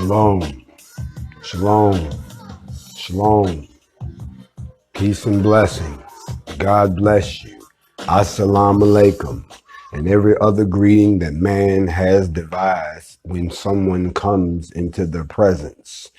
Shalom, shalom, shalom, peace and blessings. God bless you. Assalamu alaikum, and every other greeting that man has devised when someone comes into their presence.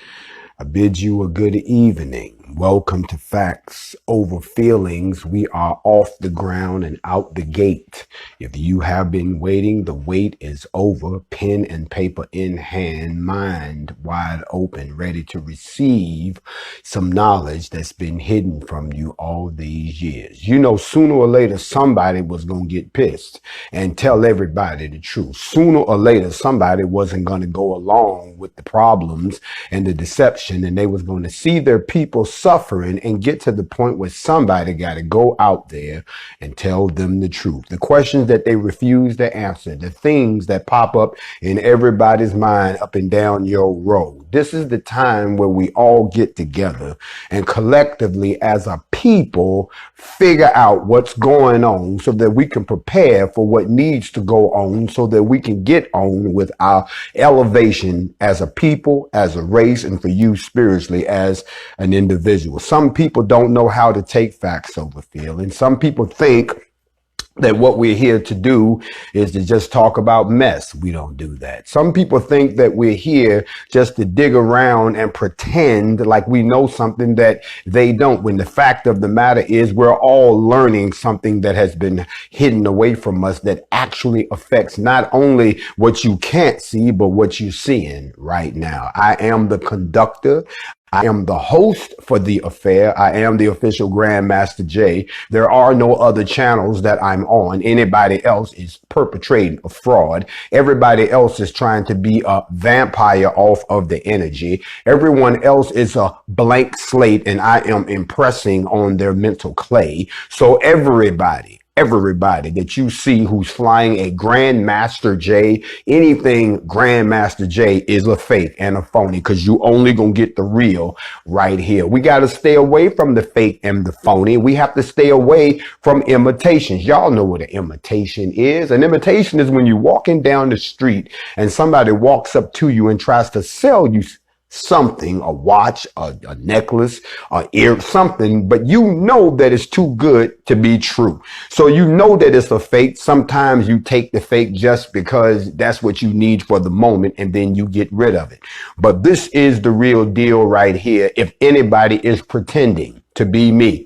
I bid you a good evening. Welcome to Facts Over Feelings. We are off the ground and out the gate. If you have been waiting, the wait is over. Pen and paper in hand, mind wide open, ready to receive some knowledge that's been hidden from you all these years. You know, sooner or later, somebody was going to get pissed and tell everybody the truth. Sooner or later, somebody wasn't going to go along with the problems and the deception, and they was going to see their people suffering and get to the point where somebody got to go out there and tell them the truth. The questions that they refuse to answer, the things that pop up in everybody's mind up and down your road. This is the time where we all get together and collectively as a people figure out what's going on so that we can prepare for what needs to go on so that we can get on with our elevation as a people, as a race, and for you spiritually as an individual. Some people don't know how to take facts over feeling. Some people think that what we're here to do is to just talk about mess. We don't do that. Some people think that we're here just to dig around and pretend like we know something that they don't, when the fact of the matter is we're all learning something that has been hidden away from us that actually affects not only what you can't see, but what you're seeing right now. I am the conductor. I am the host for the affair. I am the official Grandmaster J. There are no other channels that I'm on. Anybody else is perpetrating a fraud. Everybody else is trying to be a vampire off of the energy. Everyone else is a blank slate, and I am impressing on their mental clay. So everybody that you see who's flying a Grandmaster J, anything Grandmaster J is a fake and a phony, because you only gonna get the real right here. We got to stay away from the fake and the phony. We have to stay away from imitations. Y'all know what an imitation is. An imitation is when you're walking down the street and somebody walks up to you and tries to sell you something, a watch, a necklace, a ear, something, but you know that it's too good to be true. So you know that it's a fake. Sometimes you take the fake just because that's what you need for the moment, and then you get rid of it. But this is the real deal right here. If anybody is pretending to be me,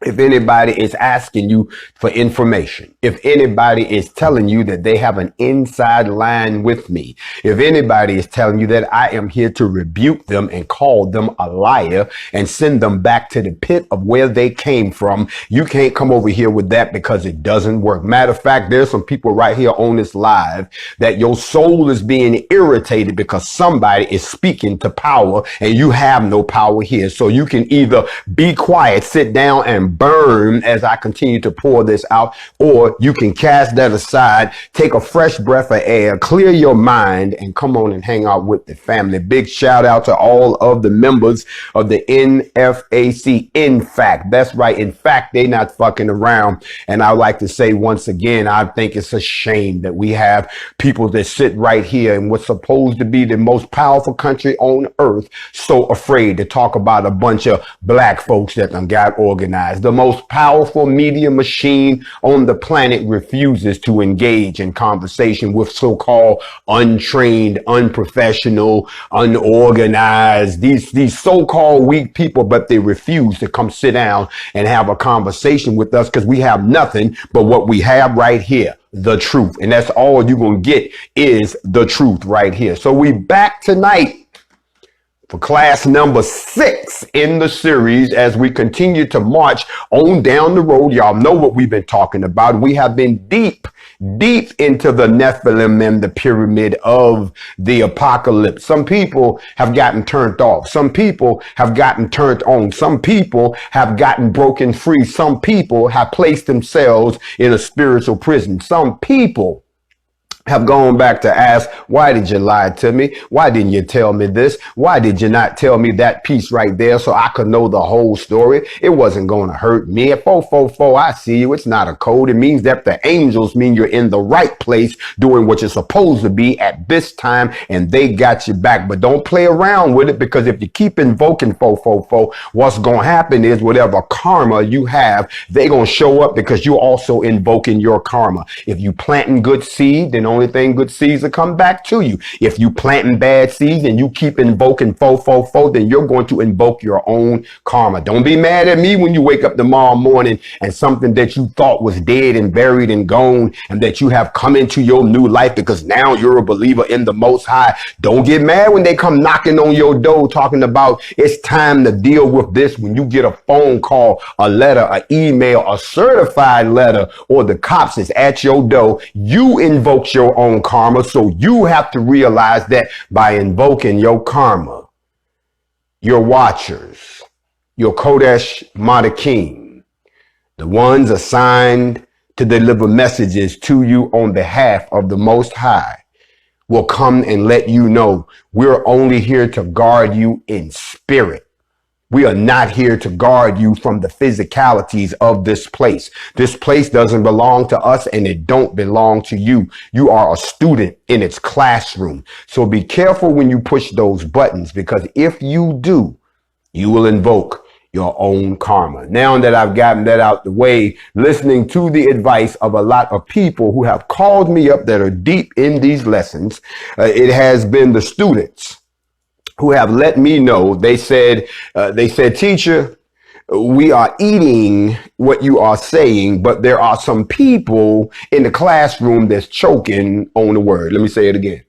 if anybody is asking you for information, if anybody is telling you that they have an inside line with me, if anybody is telling you that I am here to rebuke them and call them a liar and send them back to the pit of where they came from, you can't come over here with that, because it doesn't work. Matter of fact, there's some people right here on this live that your soul is being irritated because somebody is speaking to power and you have no power here. So you can either be quiet, sit down and burn as I continue to pour this out, or you can cast that aside, take a fresh breath of air, clear your mind, and come on and hang out with the family. Big shout out to all of the members of the Nfac. Nfac, that's right. In fact, they not fucking around. And I like to say once again, I think it's a shame that we have people that sit right here in what's supposed to be the most powerful country on earth so afraid to talk about a bunch of black folks that done got organized. The most powerful media machine on the planet refuses to engage in conversation with so-called untrained, unprofessional, unorganized, these so-called weak people, but they refuse to come sit down and have a conversation with us because we have nothing but what we have right here, the truth. And that's all you're going to get is the truth right here. So we back tonight for class number 6 in the series as we continue to march on down the road. Y'all know what we've been talking about. We have been deep into the Nephilim and the pyramid of the apocalypse. Some people have gotten turned off. Some people have gotten turned on. Some people have gotten broken free. Some people have placed themselves in a spiritual prison. Some people have gone back to ask, why did you lie to me? Why didn't you tell me this? Why did you not tell me that piece right there so I could know the whole story? It wasn't going to hurt me. At 444, I see you. It's not a code. It means that the angels mean you're in the right place doing what you're supposed to be at this time, and they got you back. But don't play around with it, because if you keep invoking 444, what's going to happen is whatever karma you have, they're going to show up because you're also invoking your karma. If you planting good seed, then only thing good seeds will come back to you. If you planting bad seeds and you keep invoking 444, then you're going to invoke your own karma. Don't be mad at me when you wake up tomorrow morning and something that you thought was dead and buried and gone, and that you have come into your new life because now you're a believer in the Most High. Don't get mad when they come knocking on your door talking about it's time to deal with this. When you get a phone call, a letter, an email, a certified letter, or the cops is at your door, you invoke your own karma. So you have to realize that by invoking your karma, your watchers, your Kodesh Madakim, the ones assigned to deliver messages to you on behalf of the Most High, will come and let you know we're only here to guard you in spirit. We are not here to guard you from the physicalities of this place. This place doesn't belong to us, and it don't belong to you. You are a student in its classroom. So be careful when you push those buttons, because if you do, you will invoke your own karma. Now that I've gotten that out the way, listening to the advice of a lot of people who have called me up that are deep in these lessons, it has been the students who have let me know. They said, teacher, we are eating what you are saying, but there are some people in the classroom that's choking on the word. Let me say it again.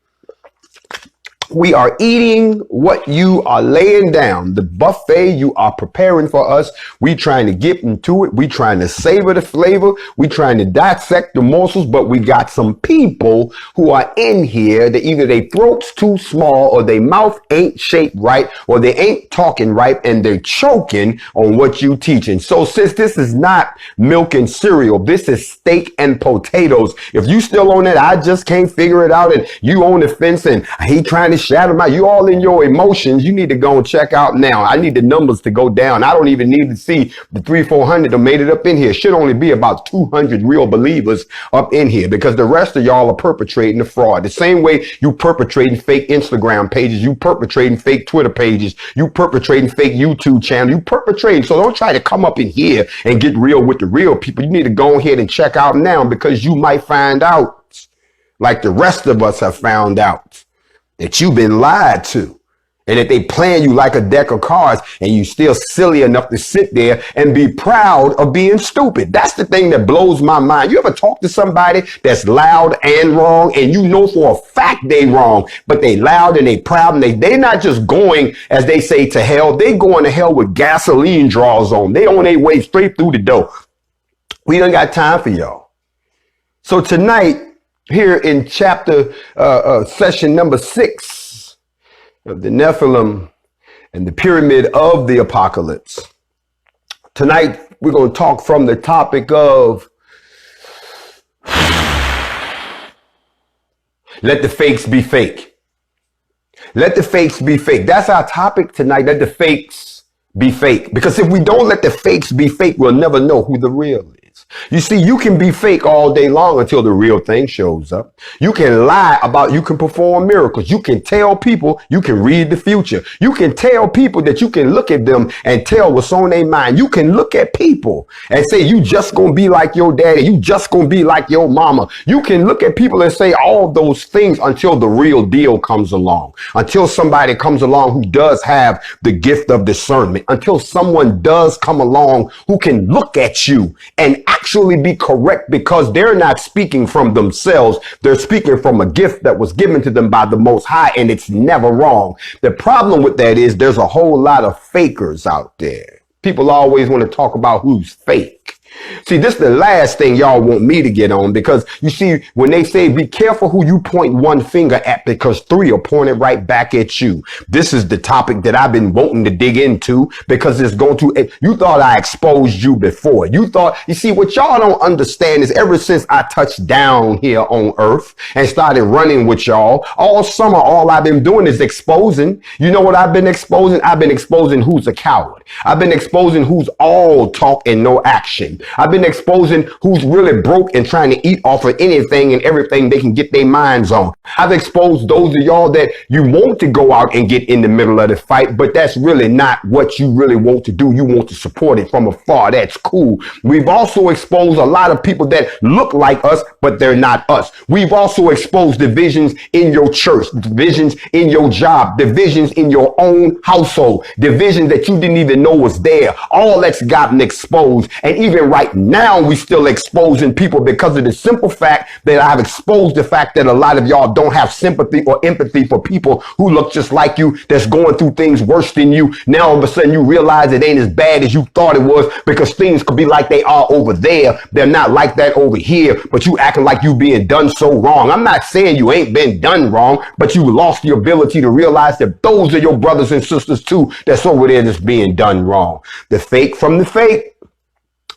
We are eating what you are laying down, the buffet you are preparing for us. We trying to get into it. We trying to savor the flavor. We trying to dissect the morsels, but we got some people who are in here that either their throat's too small, or their mouth ain't shaped right, or they ain't talking right, and they're choking on what you teaching. So sis, this is not milk and cereal. This is steak and potatoes. If you still on that, I just can't figure it out, and you on the fence, and he trying to shadow my, you all in your emotions, you need to go and check out now. I need the numbers to go down. I don't even need to see the 300-400 that made it up in here. Should only be about 200 real believers up in here, because the rest of y'all are perpetrating the fraud. The same way you perpetrating fake Instagram pages, you perpetrating fake Twitter pages, you perpetrating fake YouTube channel, you perpetrating. So don't try to come up in here and get real with the real people. You need to go ahead and check out now, because you might find out, like the rest of us have found out, that you've been lied to, and that they playing you like a deck of cards, and you still silly enough to sit there and be proud of being stupid. That's the thing that blows my mind. You ever talk to somebody that's loud and wrong, and you know for a fact they wrong, but they loud and they proud, and they not just going, as they say, to hell. They going to hell with gasoline draws on. They on their way straight through the door. We done got time for y'all. So tonight, here in chapter session number 6 of the Nephilim and the pyramid of the apocalypse, tonight we're going to talk from the topic of let the fakes be fake. Let the fakes be fake. That's our topic tonight. Let the fakes be fake. Because if we don't let the fakes be fake, we'll never know who the real is. You see, you can be fake all day long until the real thing shows up. You can lie about, you can perform miracles. You can tell people you can read the future. You can tell people that you can look at them and tell what's on their mind. You can look at people and say, you just gonna be like your daddy. You just gonna be like your mama. You can look at people and say all those things until the real deal comes along. Until somebody comes along who does have the gift of discernment. Until someone does come along who can look at you and actually be correct, because they're not speaking from themselves. They're speaking from a gift that was given to them by the Most High, and it's never wrong. The problem with that is there's a whole lot of fakers out there. People always want to talk about who's fake. See, this is the last thing y'all want me to get on, because you see, when they say be careful who you point one finger at, because three are pointed right back at you. This is the topic that I've been wanting to dig into, because it's going to, you thought I exposed you before. You thought, you see, what y'all don't understand is ever since I touched down here on earth and started running with y'all, all summer, all I've been doing is exposing. You know what I've been exposing? I've been exposing who's a coward. I've been exposing who's all talk and no action. I've been exposing who's really broke and trying to eat off of anything and everything they can get their minds on. I've exposed those of y'all that you want to go out and get in the middle of the fight, but that's really not what you really want to do. You want to support it from afar. That's cool. We've also exposed a lot of people that look like us, but they're not us. We've also exposed divisions in your church, divisions in your job, divisions in your own household, divisions that you didn't even know was there. All that's gotten exposed. And even right now, we still exposing people because of the simple fact that I've exposed the fact that a lot of y'all don't have sympathy or empathy for people who look just like you, that's going through things worse than you. Now, all of a sudden, you realize it ain't as bad as you thought it was, because things could be like they are over there. They're not like that over here, but you acting like you being done so wrong. I'm not saying you ain't been done wrong, but you lost the ability to realize that those are your brothers and sisters too that's over there that's being done wrong. The fake from the fake.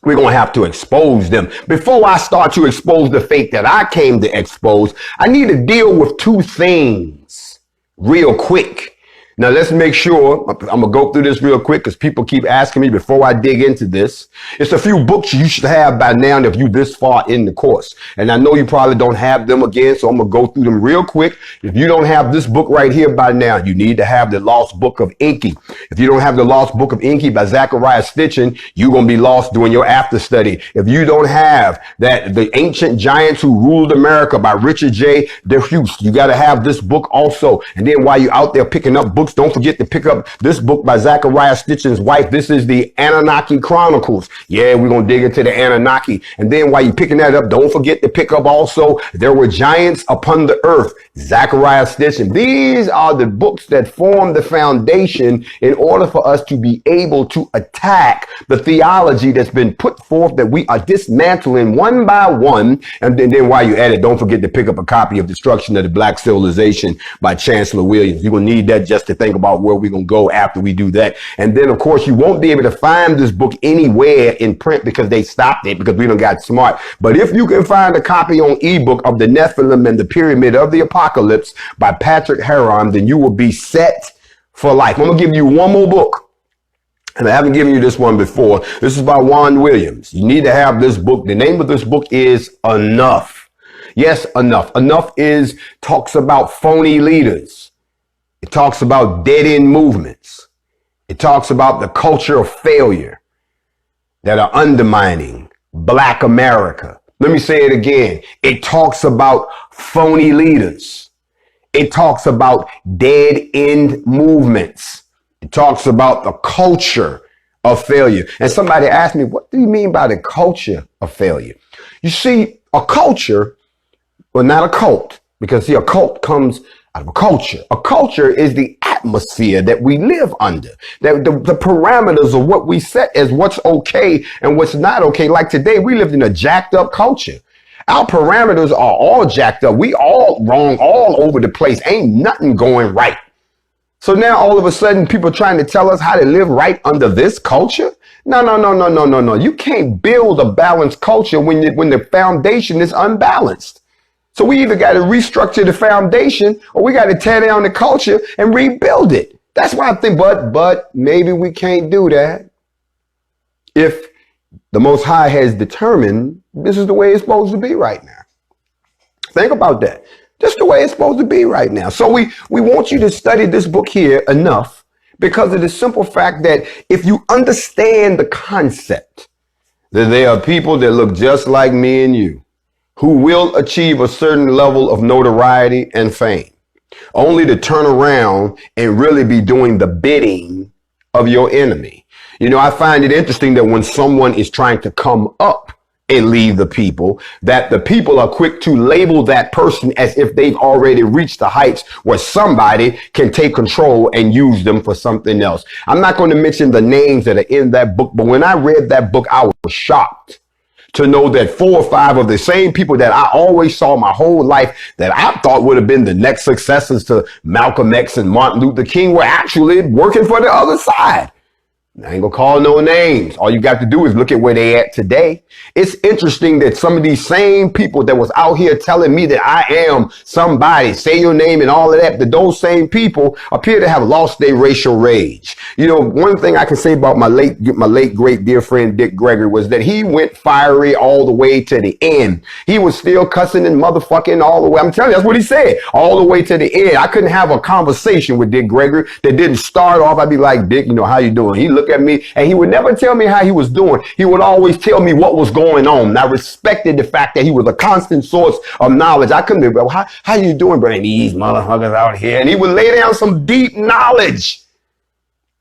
We're going to have to expose them. Before I start to expose the fake that I came to expose, I need to deal with two things real quick. Now, let's make sure, I'm going to go through this real quick because people keep asking me before I dig into this. It's a few books you should have by now if you're this far in the course. And I know you probably don't have them again, so I'm going to go through them real quick. If you don't have this book right here by now, you need to have the Lost Book of Inky. If you don't have the Lost Book of Inky by Zachariah Stitchin, you're going to be lost doing your after study. If you don't have that, The Ancient Giants Who Ruled America by Richard J. DeHuce, you got to have this book also. And then while you're out there picking up books, don't forget to pick up this book by Zachariah Stitchin's wife. This is the Anunnaki Chronicles. Yeah, we're going to dig into the Anunnaki. And then while you're picking that up, don't forget to pick up also There Were Giants Upon the Earth, Zachariah Stitchin. These are the books that form the foundation in order for us to be able to attack the theology that's been put forth that we are dismantling one by one. And then while you're at it, don't forget to pick up a copy of Destruction of the Black Civilization by Chancellor Williams. You're going to need that just to think about where we're going to go after we do that. And then, of course, you won't be able to find this book anywhere in print because they stopped it because we done got smart. But if you can find a copy on ebook of The Nephilim and the Pyramid of the Apocalypse by Patrick Heron, then you will be set for life. I'm going to give you one more book. And I haven't given you this one before. This is by Juan Williams. You need to have this book. The name of this book is Enough. Yes, Enough. Enough talks about phony leaders. It talks about dead-end movements. It talks about the culture of failure that are undermining Black America. Let me say it again. It talks about phony leaders. It talks about dead-end movements. It talks about the culture of failure. And somebody asked me, what do you mean by the culture of failure? You see, a culture, well, not a cult, because see, a cult comes out of a culture. A culture is the atmosphere that we live under, that the parameters of what we set as what's okay and what's not okay. Like today, we lived in a jacked up culture. Our parameters are all jacked up. We all wrong all over the place. Ain't nothing going right. So now all of a sudden people trying to tell us how to live right under this culture. No. You can't build a balanced culture when the foundation is unbalanced. So we either got to restructure the foundation or we got to tear down the culture and rebuild it. That's why I think, but maybe we can't do that if the Most High has determined this is the way it's supposed to be right now. Think about that. Just the way it's supposed to be right now. So we want you to study this book here enough because of the simple fact that if you understand the concept that there are people that look just like me and you, who will achieve a certain level of notoriety and fame, only to turn around and really be doing the bidding of your enemy. You know, I find it interesting that when someone is trying to come up and lead the people, that the people are quick to label that person as if they've already reached the heights where somebody can take control and use them for something else. I'm not going to mention the names that are in that book, but when I read that book, I was shocked. to know that 4 or 5 of the same people that I always saw my whole life that I thought would have been the next successors to Malcolm X and Martin Luther King were actually working for the other side. I ain't gonna call no names. All you got to do is look at where they at today. It's interesting that some of these same people that was out here telling me that I am somebody, say your name and all of that those same people appear to have lost their racial rage. You know, one thing I can say about my late great dear friend Dick Gregory was that he went fiery all the way to the end. He was still cussing and motherfucking all the way. I'm telling you, that's what he said, all the way to the end. I couldn't have a conversation with Dick Gregory that didn't start off. I'd be like, Dick, you know, how you doing? He looked at me and he would never tell me how he was doing. He would always tell me what was going on. And I respected the fact that he was a constant source of knowledge. I couldn't be, bro, how you doing, bro? And these motherfuckers out here. And he would lay down some deep knowledge.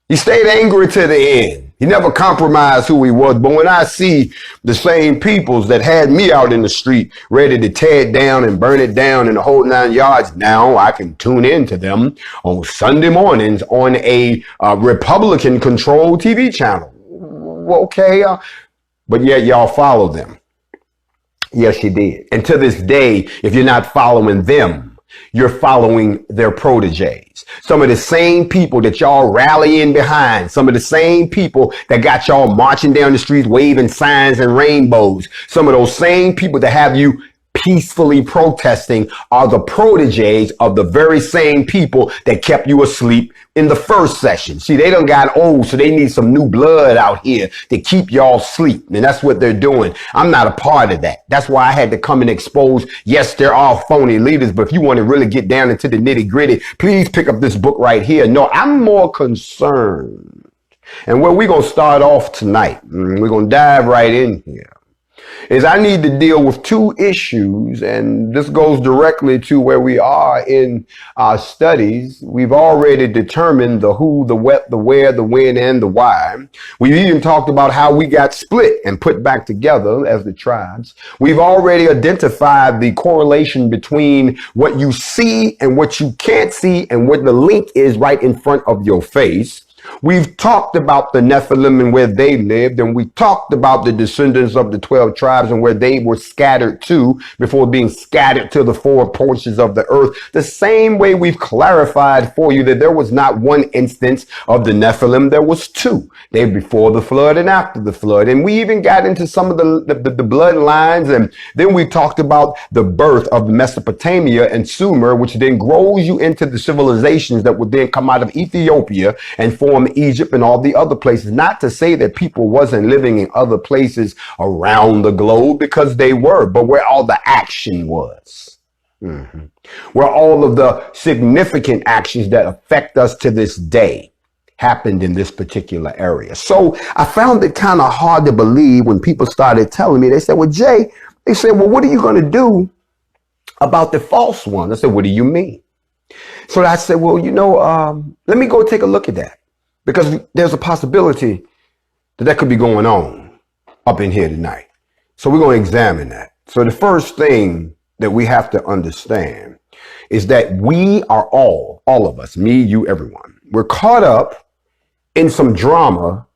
He stayed angry to the end. He never compromised who he was. But when I see the same peoples that had me out in the street ready to tear it down and burn it down in the whole 9 yards, now I can tune into them on Sunday mornings on a Republican-controlled TV channel. Okay, but yet y'all follow them. Yes, you did. And to this day, if you're not following them, you're following their proteges. Some of the same people that y'all rallying behind, some of the same people that got y'all marching down the streets, waving signs and rainbows, some of those same people that have you peacefully protesting are the proteges of the very same people that kept you asleep in the first session. See, they done got old, so they need some new blood out here to keep y'all asleep. And that's what they're doing. I'm not a part of that. That's why I had to come and expose. Yes, there are phony leaders, but if you want to really get down into the nitty gritty, please pick up this book right here. No, I'm more concerned. And where we're going to start off tonight, we're going to dive right in here, is I need to deal with 2 issues, and this goes directly to where we are in our studies. We've already determined the who, the what, the where, the when, and the why. We've even talked about how we got split and put back together as the tribes. We've already identified the correlation between what you see and what you can't see and what the link is right in front of your face. We've talked about the Nephilim and where they lived, and we talked about the descendants of the 12 tribes and where they were scattered to before being scattered to the 4 portions of the earth. The same way we've clarified for you that there was not one instance of the Nephilim, there was 2. They before the flood and after the flood. And we even got into some of the bloodlines, and then we talked about the birth of Mesopotamia and Sumer, which then grows you into the civilizations that would then come out of Ethiopia and form Egypt and all the other places. Not to say that people wasn't living in other places around the globe, because they were, but where all the action was. Where all of the significant actions that affect us to this day happened in this particular area. So I found it kind of hard to believe when people started telling me, they said, well, Jay, they said, well, what are you going to do about the false one? I said, what do you mean? So I said, well, you know, let me go take a look at that. Because there's a possibility that that could be going on up in here tonight. So we're going to examine that. So the first thing that we have to understand is that we are all of us, me, you, everyone, we're caught up in some drama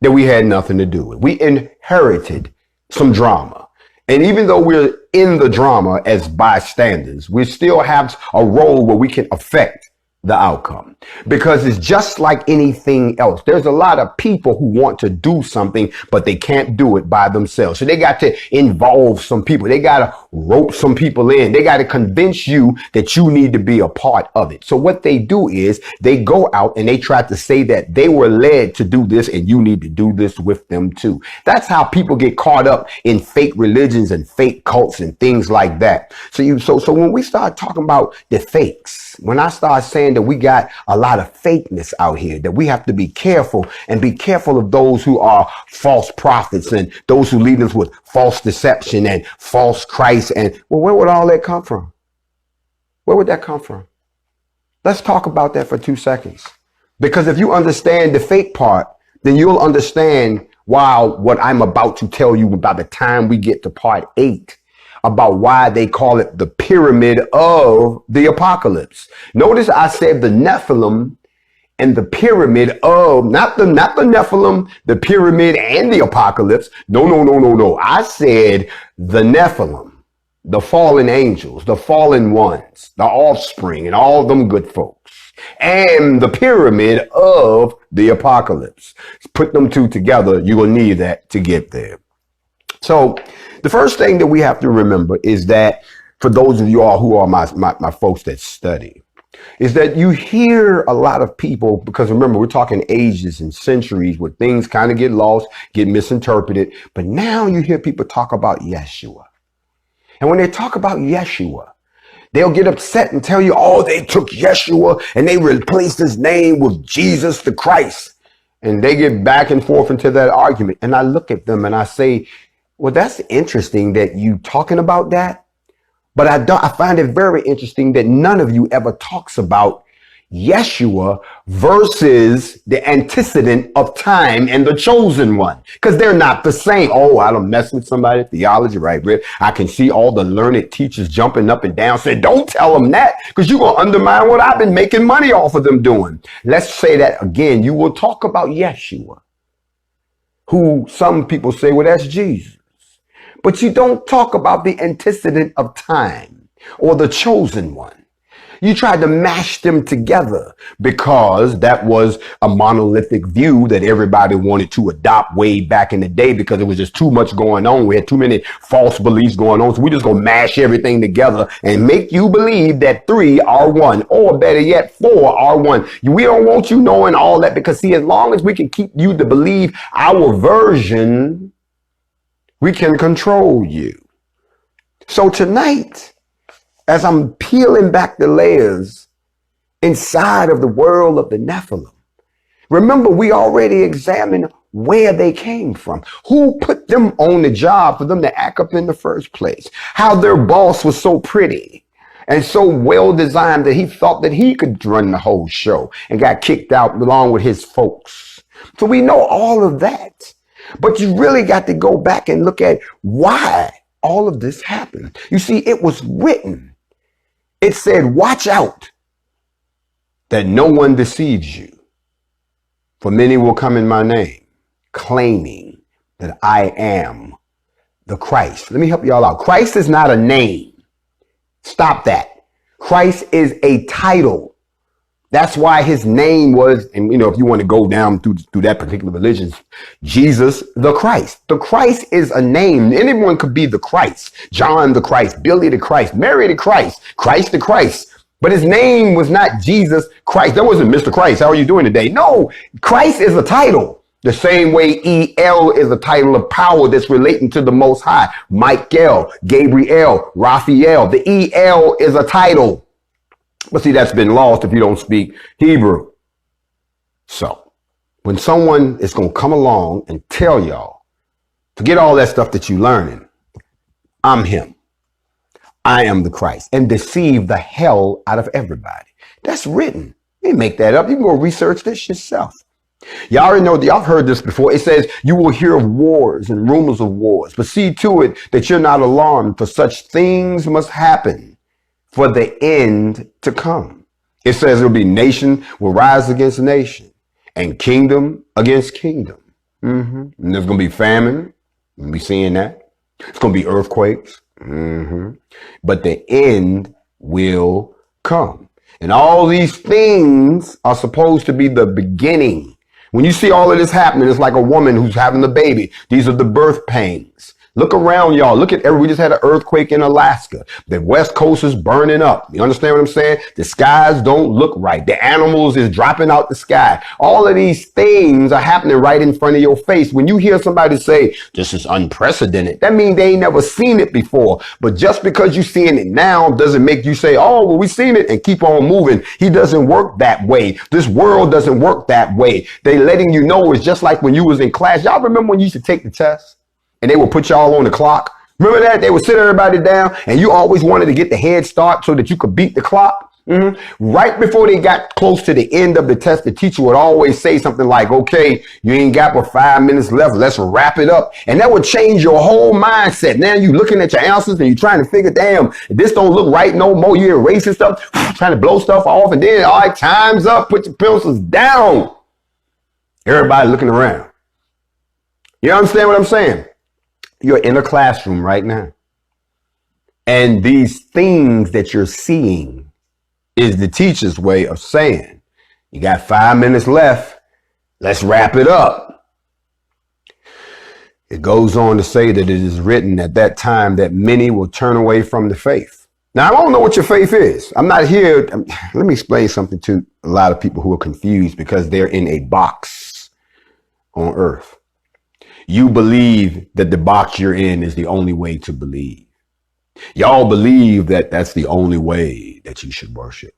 that we had nothing to do with. We inherited some drama. And even though we're in the drama as bystanders, we still have a role where we can affect the outcome, because it's just like anything else. There's a lot of people who want to do something, but they can't do it by themselves. So they got to involve some people. They got to rope some people in. They got to convince you that you need to be a part of it. So what they do is they go out and they try to say that they were led to do this and you need to do this with them too. That's how people get caught up in fake religions and fake cults and things like that. So when we start talking about the fakes, when I start saying that we got a lot of fakeness out here, that we have to be careful and be careful of those who are false prophets and those who lead us with false deception and false Christ. And well, where would all that come from? Where would that come from? Let's talk about that for 2 seconds. Because if you understand the fake part, then you'll understand why what I'm about to tell you by the time we get to part 8. About why they call it the pyramid of the apocalypse. Notice I said the Nephilim and the pyramid of, not the Nephilim, the pyramid and the apocalypse. No. I said the Nephilim, the fallen angels, the fallen ones, the offspring, and all them good folks, and the pyramid of the apocalypse. Put them two together. You're going to need that to get there. So the first thing that we have to remember is that for those of you all who are my folks that study, is that you hear a lot of people, because remember, we're talking ages and centuries where things kind of get lost, get misinterpreted. But now you hear people talk about Yeshua. And when they talk about Yeshua, they'll get upset and tell you, oh, they took Yeshua and they replaced his name with Jesus the Christ. And they get back and forth into that argument. And I look at them and I say, well, that's interesting that you talking about that. But I find it very interesting that none of you ever talks about Yeshua versus the antecedent of time and the chosen one, because they're not the same. Oh, I don't mess with somebody theology, right? I can see all the learned teachers jumping up and down saying, don't tell them that, because you're going to undermine what I've been making money off of them doing. Let's say that again. You will talk about Yeshua, who some people say, well, that's Jesus. But you don't talk about the antecedent of time or the chosen one. You tried to mash them together because that was a monolithic view that everybody wanted to adopt way back in the day, because there was just too much going on. We had too many false beliefs going on. So we just gonna mash everything together and make you believe that 3 are 1, or better yet, 4 are 1. We don't want you knowing all that, because see, as long as we can keep you to believe our version, we can control you. So tonight, as I'm peeling back the layers inside of the world of the Nephilim, remember, we already examined where they came from, who put them on the job for them to act up in the first place, how their boss was so pretty and so well designed that he thought that he could run the whole show and got kicked out along with his folks. So we know all of that. But you really got to go back and look at why all of this happened. You see, it was written. It said, watch out that no one deceives you. For many will come in my name, claiming that I am the Christ. Let me help y'all out. Christ is not a name. Stop that. Christ is a title. That's why his name was, and you know, if you want to go down through that particular religion, Jesus the Christ. The Christ is a name. Anyone could be the Christ. John the Christ, Billy the Christ, Mary the Christ, Christ the Christ. But his name was not Jesus Christ. That wasn't Mr. Christ. How are you doing today? No, Christ is a title. The same way E-L is a title of power that's relating to the Most High. Michael, Gabriel, Raphael. The E-L is a title. But see, that's been lost if you don't speak Hebrew. So when someone is going to come along and tell y'all, forget all that stuff that you're learning, I'm him. I am the Christ, and deceive the hell out of everybody. That's written. You didn't make that up. You can go research this yourself. Y'all already know, y'all heard this before. It says you will hear of wars and rumors of wars, but see to it that you're not alarmed, for such things must happen for the end to come. It says there'll be nation will rise against nation and kingdom against kingdom. And there's going to be famine. We'll be seeing that. It's going to be earthquakes. But the end will come. And all these things are supposed to be the beginning. When you see all of this happening, it's like a woman who's having a baby. These are the birth pains. Look around, y'all. Look at we just had an earthquake in Alaska. The West Coast is burning up. You understand what I'm saying? The skies don't look right. The animals is dropping out the sky. All of these things are happening right in front of your face. When you hear somebody say, this is unprecedented, that means they ain't never seen it before. But just because you're seeing it now doesn't make you say, oh, well, we seen it, and keep on moving. He doesn't work that way. This world doesn't work that way. They letting you know it's just like when you was in class. Y'all remember when you used to take the test? And they would put y'all on the clock. Remember that? They would sit everybody down and you always wanted to get the head start so that you could beat the clock. Right before they got close to the end of the test, the teacher would always say something like, okay, you ain't got but 5 minutes left. Let's wrap it up. And that would change your whole mindset. Now you looking at your answers and you're trying to figure, damn, this don't look right no more. You're erasing stuff, trying to blow stuff off. And then, all right, time's up. Put your pencils down. Everybody looking around. You understand what I'm saying? You're in a classroom right now. And these things that you're seeing is the teacher's way of saying, you got 5 minutes left. Let's wrap it up. It goes on to say that it is written at that time that many will turn away from the faith. Now, I don't know what your faith is. I'm not here. Let me explain something to a lot of people who are confused because they're in a box on earth. You believe that the box you're in is the only way to believe. Y'all believe that that's the only way that you should worship.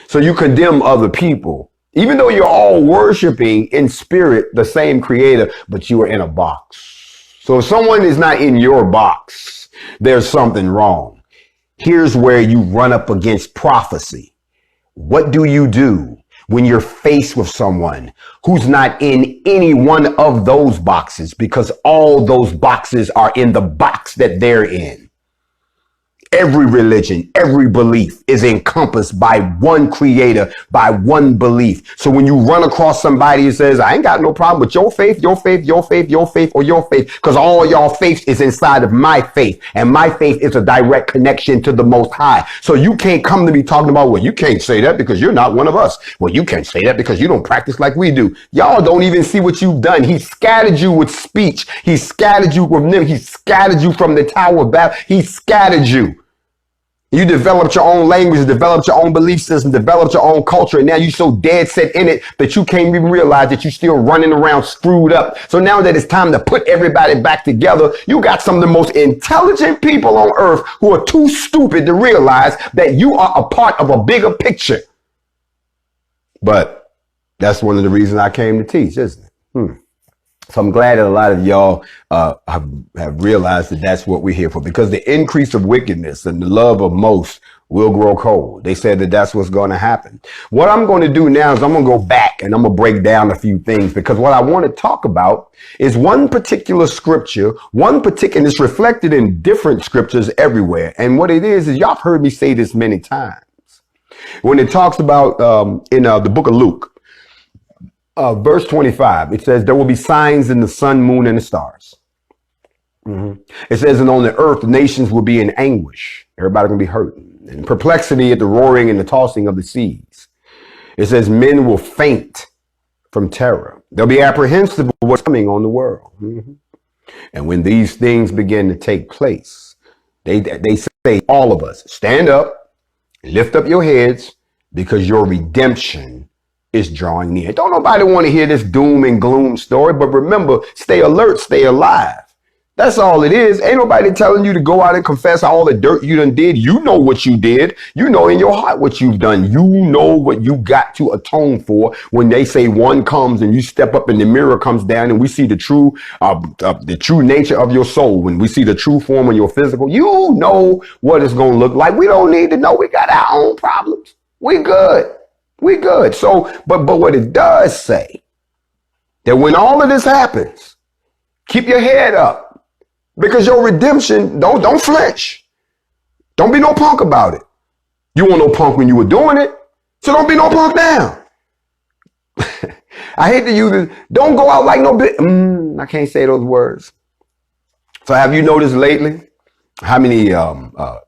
So you condemn other people, even though you're all worshiping in spirit the same creator, but you are in a box. So if someone is not in your box, there's something wrong. Here's where you run up against prophecy. What do you do when you're faced with someone who's not in any one of those boxes? Because all those boxes are in the box that they're in. Every religion, every belief is encompassed by one creator, by one belief. So when you run across somebody who says, I ain't got no problem with your faith, your faith, your faith, your faith, or your faith, because all y'all faith is inside of my faith. And my faith is a direct connection to the Most High. So you can't come to me talking about, well, you can't say that because you're not one of us. Well, you can't say that because you don't practice like we do. Y'all don't even see what you've done. He scattered you with speech. He scattered you with them. He scattered you from the Tower of Babel. He scattered you. You developed your own language, developed your own belief system, developed your own culture, and now you're so dead set in it that you can't even realize that you're still running around screwed up. So now that it's time to put everybody back together, you got some of the most intelligent people on earth who are too stupid to realize that you are a part of a bigger picture. But that's one of the reasons I came to teach, isn't it? So I'm glad that a lot of y'all have realized that that's what we're here for, because the increase of wickedness and the love of most will grow cold. They said that that's what's going to happen. What I'm going to do now is I'm going to go back and I'm going to break down a few things, because what I want to talk about is one particular scripture, and it's reflected in different scriptures everywhere. And what it is y'all have heard me say this many times. When it talks about in the book of Luke, verse 25, it says there will be signs in the sun, moon, and the stars. It says, and on the earth, the nations will be in anguish. Everybody gonna be hurting. And perplexity at the roaring and the tossing of the seas. It says men will faint from terror. They'll be apprehensive of what's coming on the world. And when these things begin to take place, they say, all of us, stand up, lift up your heads, because your redemption is drawing near. Don't nobody want to hear this doom and gloom story, but remember, stay alert, stay alive. That's all it is. Ain't nobody telling you to go out and confess all the dirt you done did. You know what you did. You know in your heart what you've done. You know what you got to atone for when they say one comes and you step up and the mirror comes down and we see the true nature of your soul. When we see the true form of your physical, you know what it's going to look like. We don't need to know. We got our own problems. We good. We good. So, but what it does say that when all of this happens, keep your head up, because your redemption, don't flinch. Don't be no punk about it. You weren't no punk when you were doing it, so don't be no punk now. I hate to use it. Don't go out like no bit. I can't say those words. So have you noticed lately how many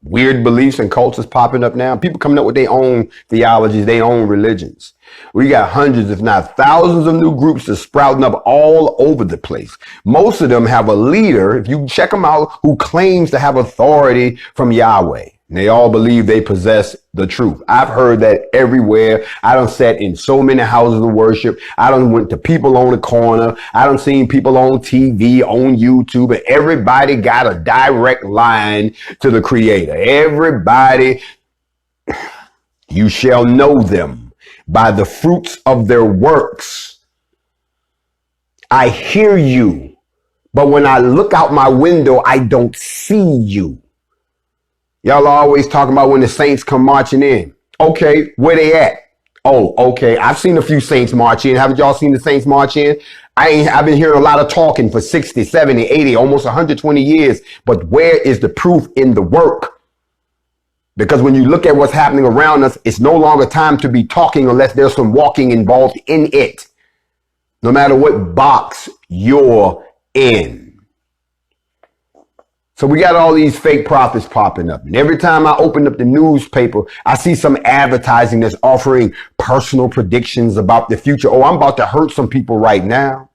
weird beliefs and cults popping up now? People coming up with their own theologies, their own religions. We got hundreds, if not thousands, of new groups that's sprouting up all over the place. Most of them have a leader, if you check them out, who claims to have authority from Yahweh. And they all believe they possess the truth. I've heard that everywhere. I done sat in so many houses of worship. I done went to people on the corner. I done seen people on TV, on YouTube, and everybody got a direct line to the Creator. Everybody, you shall know them by the fruits of their works. I hear you, but when I look out my window, I don't see you. Y'all are always talking about when the saints come marching in. Okay, where they at? Oh, okay. I've seen a few Saints march in. Haven't y'all seen the Saints march in? I've been hearing a lot of talking for 60, 70, 80, almost 120 years. But where is the proof in the work? Because when you look at what's happening around us, it's no longer time to be talking unless there's some walking involved in it. No matter what box you're in. So we got all these fake prophets popping up. And every time I open up the newspaper, I see some advertising that's offering personal predictions about the future. Oh, I'm about to hurt some people right now.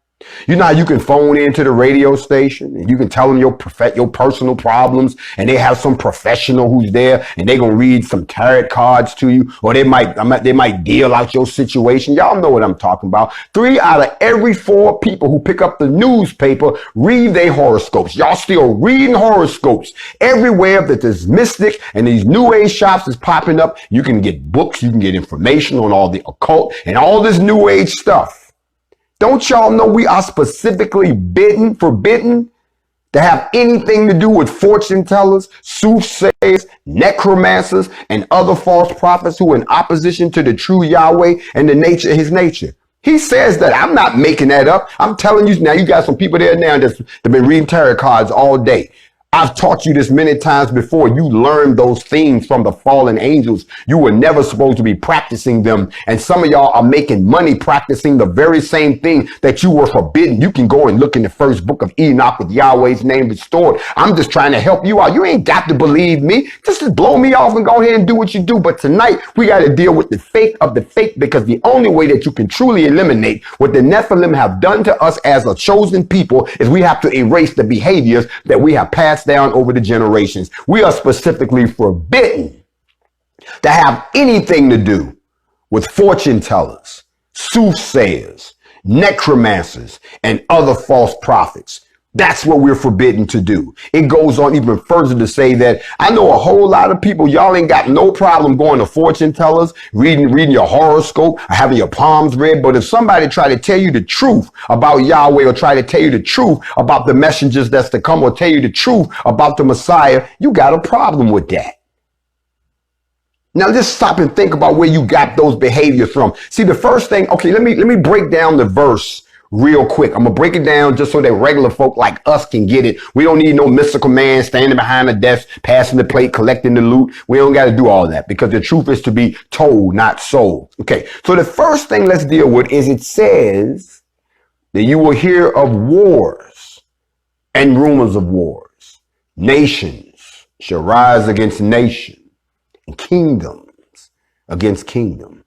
You know how you can phone into the radio station and you can tell them your personal problems, and they have some professional who's there and they're going to read some tarot cards to you, or they might deal out your situation. Y'all know what I'm talking about. 3 out of every 4 people who pick up the newspaper read their horoscopes. Y'all still reading horoscopes everywhere that there's mystic and these new age shops is popping up. You can get books, you can get information on all the occult and all this new age stuff. Don't y'all know we are specifically forbidden to have anything to do with fortune tellers, soothsayers, necromancers, and other false prophets who are in opposition to the true Yahweh and his nature? He says that. I'm not making that up. I'm telling you now, you got some people there now that's been reading tarot cards all day. I've taught you this many times before. You learned those things from the fallen angels. You were never supposed to be practicing them. And some of y'all are making money practicing the very same thing that you were forbidden. You can go and look in the first book of Enoch with Yahweh's name restored. I'm just trying to help you out. You ain't got to believe me. Just blow me off and go ahead and do what you do. But tonight we got to deal with the fake of the fake, because the only way that you can truly eliminate what the Nephilim have done to us as a chosen people is we have to erase the behaviors that we have passed down over the generations. We are specifically forbidden to have anything to do with fortune tellers, soothsayers, necromancers, and other false prophets. That's what we're forbidden to do. It goes on even further to say that I know a whole lot of people, y'all ain't got no problem going to fortune tellers, reading your horoscope, or having your palms read. But if somebody try to tell you the truth about Yahweh, or try to tell you the truth about the messengers that's to come, or tell you the truth about the Messiah, you got a problem with that. Now just stop and think about where you got those behaviors from. See, the first thing, okay, let me break down the verse real quick. I'm gonna break it down just so that regular folk like us can get it. We don't need no mystical man standing behind the desk, passing the plate, collecting the loot. We don't got to do all that, because the truth is to be told, not sold. Okay, so the first thing let's deal with is it says that you will hear of wars and rumors of wars. Nations shall rise against nation, and kingdoms against kingdom.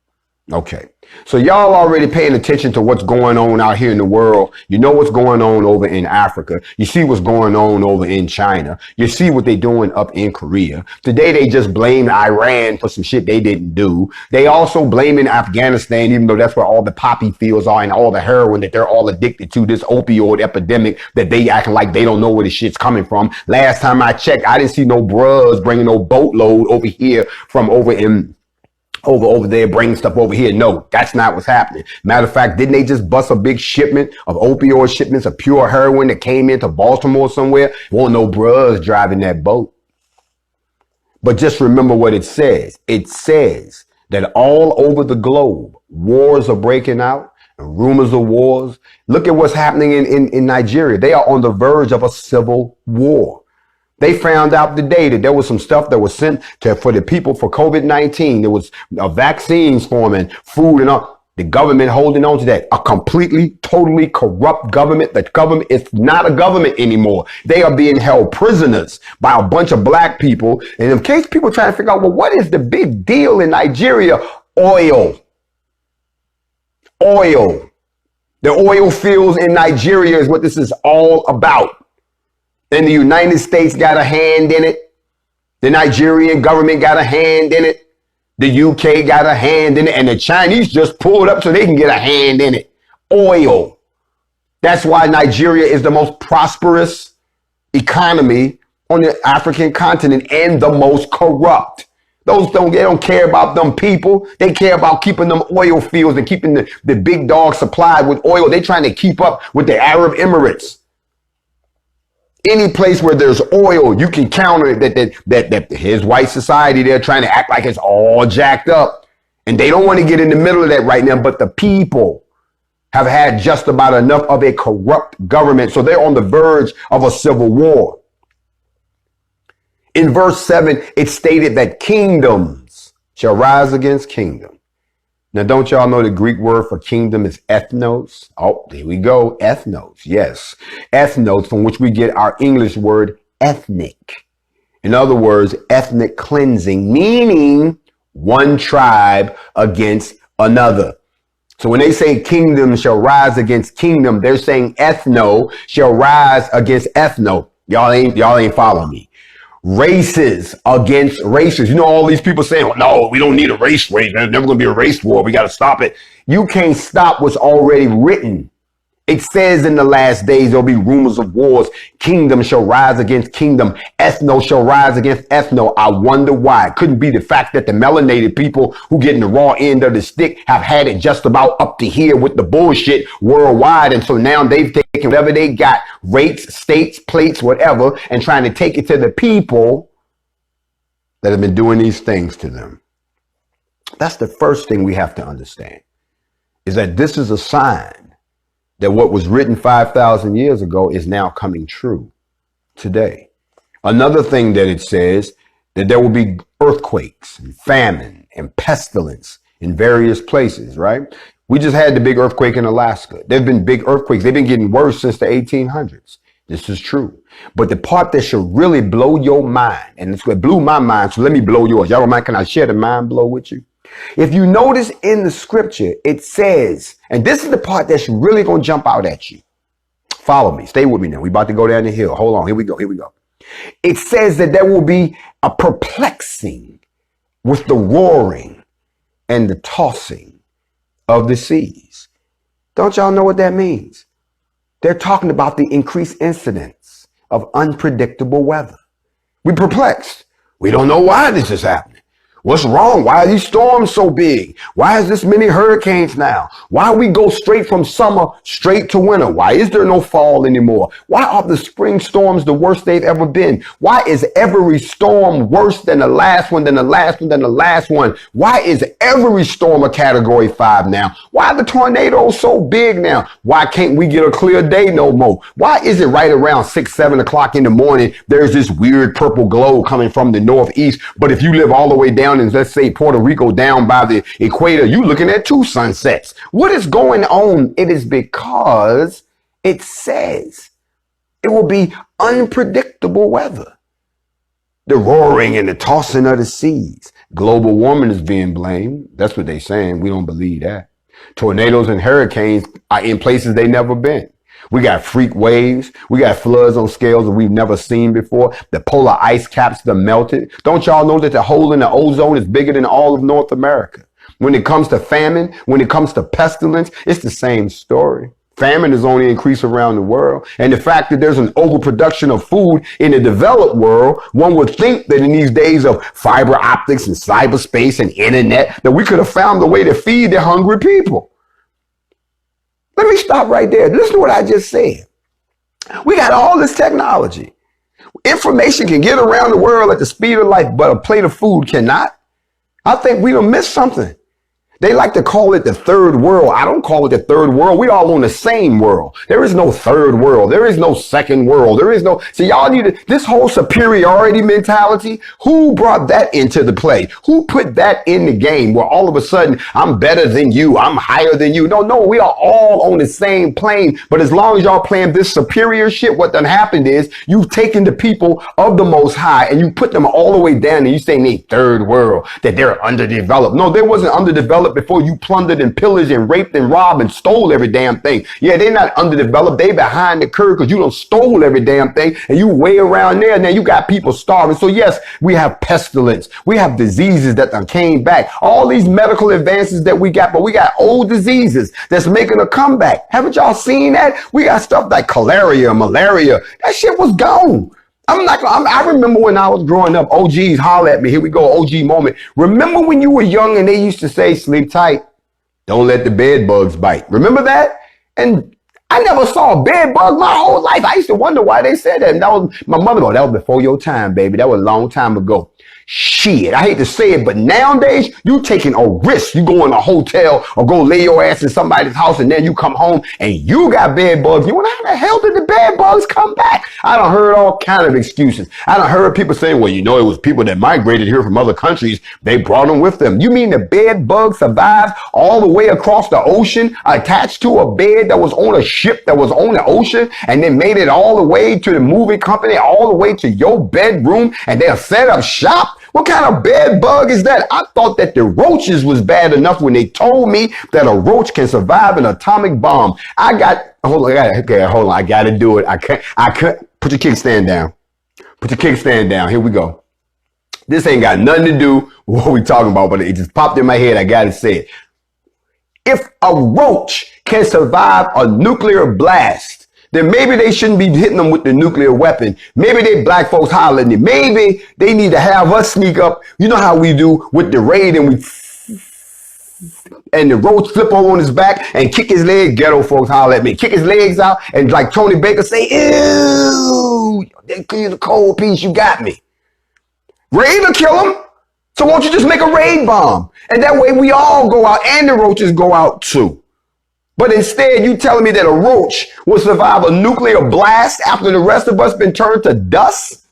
Okay. So y'all already paying attention to what's going on out here in the world. You know what's going on over in Africa. You see what's going on over in China. You see what they're doing up in Korea. Today they just blamed Iran for some shit they didn't do. They also blaming Afghanistan, even though that's where all the poppy fields are and all the heroin that they're all addicted to, this opioid epidemic that they acting like they don't know where the shit's coming from. Last time I checked, I didn't see no bruhs bringing no boatload over here from over there, bringing stuff over here. No, that's not what's happening. Matter of fact, didn't they just bust a big shipment of opioid shipments of pure heroin that came into Baltimore somewhere? Won't no bruhs driving that boat. But just remember what it says. It says that all over the globe, wars are breaking out and rumors of wars. Look at what's happening in Nigeria. They are on the verge of a civil war. They found out today that there was some stuff that was sent for the people for COVID-19. There was vaccines for them and food and all. The government holding on to that. A completely, totally corrupt government. The government is not a government anymore. They are being held prisoners by a bunch of black people. And in case people trying to figure out, well, what is the big deal in Nigeria? Oil. Oil. The oil fields in Nigeria is what this is all about. And the United States got a hand in it. The Nigerian government got a hand in it. The UK got a hand in it. And the Chinese just pulled up so they can get a hand in it. Oil. That's why Nigeria is the most prosperous economy on the African continent and the most corrupt. They don't care about them people. They care about keeping them oil fields and keeping the big dog supplied with oil. They're trying to keep up with the Arab Emirates. Any place where there's oil, you can counter that his white society, they're trying to act like it's all jacked up. And they don't want to get in the middle of that right now. But the people have had just about enough of a corrupt government. So they're on the verge of a civil war. In verse 7, it stated that kingdoms shall rise against kingdom. Now, don't y'all know the Greek word for kingdom is ethnos? Oh, here we go. Ethnos. Yes. Ethnos, from which we get our English word ethnic. In other words, ethnic cleansing, meaning one tribe against another. So when they say kingdom shall rise against kingdom, they're saying ethno shall rise against ethno. Y'all ain't following me. Races against races. You know, all these people saying, well, no, we don't need a race war. There's never going to be a race war. We got to stop it. You can't stop what's already written. It says in the last days, there'll be rumors of wars. Kingdom shall rise against kingdom. Ethno shall rise against ethno. I wonder why. It couldn't be the fact that the melanated people who get in the raw end of the stick have had it just about up to here with the bullshit worldwide. And so now they've taken whatever they got, rates, states, plates, whatever, and trying to take it to the people that have been doing these things to them. That's the first thing we have to understand, is that this is a sign that what was written 5,000 years ago is now coming true today. Another thing that it says, that there will be earthquakes and famine and pestilence in various places, right? We just had the big earthquake in Alaska. There've been big earthquakes. They've been getting worse since the 1800s. This is true. But the part that should really blow your mind, and it's what blew my mind, so let me blow yours. Y'all don't mind, can I share the mind blow with you? If you notice in the scripture, it says, and this is the part that's really going to jump out at you. Follow me. Stay with me now. We're about to go down the hill. Hold on. Here we go. Here we go. It says that there will be a perplexing with the roaring and the tossing of the seas. Don't y'all know what that means? They're talking about the increased incidence of unpredictable weather. We're perplexed. We don't know why this is happening. What's wrong? Why are these storms so big? Why is this many hurricanes now? Why we go straight from summer straight to winter? Why is there no fall anymore? Why are the spring storms the worst they've ever been? Why is every storm worse than the last one, than the last one, than the last one? Why is every storm a category 5 now? Why are the tornadoes so big now? Why can't we get a clear day no more? Why is it right around 6, 7 o'clock in the morning, there's this weird purple glow coming from the northeast, but if you live all the way down in, let's say, Puerto Rico, down by the equator, you looking at 2 sunsets. What is going on? It is because it says it will be unpredictable weather. The roaring and the tossing of the seas. Global warming is being blamed. That's what they're saying. We don't believe that. Tornadoes and hurricanes are in places they never been. We got freak waves. We got floods on scales that we've never seen before. The polar ice caps that melted. Don't y'all know that the hole in the ozone is bigger than all of North America? When it comes to famine, when it comes to pestilence, it's the same story. Famine is only increased around the world. And the fact that there's an overproduction of food in the developed world, one would think that in these days of fiber optics and cyberspace and internet, that we could have found a way to feed the hungry people. Let me stop right there. Listen to what I just said. We got all this technology. Information can get around the world at the speed of light, but a plate of food cannot. I think we done missed something. They like to call it the third world. I don't call it the third world. We all on the same world. There is no third world. There is no second world. There is no, so y'all need this whole superiority mentality. Who brought that into the play? Who put that in the game where all of a sudden I'm better than you, I'm higher than you? No, we are all on the same plane. But as long as y'all playing this superior shit, what done happened is you've taken the people of the Most High and you put them all the way down and you saying they third world, that they're underdeveloped. No, they wasn't underdeveloped before you plundered and pillaged and raped and robbed and stole every damn thing. Yeah, they're not underdeveloped. They behind the curve because you done stole every damn thing and you way around there. Now you got people starving. So yes, we have pestilence. We have diseases that done came back. All these medical advances that we got, but we got old diseases that's making a comeback. Haven't y'all seen that? We got stuff like cholera, malaria. That shit was gone. I remember when I was growing up, OGs holler at me. Here we go, OG moment. Remember when you were young and they used to say, sleep tight, don't let the bed bugs bite. Remember that? And I never saw a bed bug my whole life. I used to wonder why they said that. And that was my mother. That was before your time, baby. That was a long time ago. Shit, I hate to say it, but nowadays you taking a risk. You go in a hotel or go lay your ass in somebody's house, and then you come home and you got bed bugs. You wonder how the hell did the bed bugs come back? I done heard all kind of excuses. I done heard people saying, well, you know, it was people that migrated here from other countries. They brought them with them. You mean the bed bug survived all the way across the ocean, attached to a bed that was on a ship that was on the ocean, and then made it all the way to the movie company, all the way to your bedroom, and they'll set up shop? What kind of bed bug is that? I thought that the roaches was bad enough when they told me that a roach can survive an atomic bomb. Hold on. I got to do it. I can't. Put your kickstand down. Put your kickstand down. Here we go. This ain't got nothing to do with what we talking about, but it just popped in my head. I got to say it. If a roach can survive a nuclear blast, then maybe they shouldn't be hitting them with the nuclear weapon. Maybe they black folks hollering it. Maybe they need to have us sneak up. You know how we do with the raid, and the roach flip over on his back and kick his leg. Ghetto folks holler at me. Kick his legs out and like Tony Baker say, ew, the cold piece, you got me. Raid will kill him. So won't you just make a raid bomb? And that way we all go out and the roaches go out too. But instead, you telling me that a roach will survive a nuclear blast after the rest of us been turned to dust?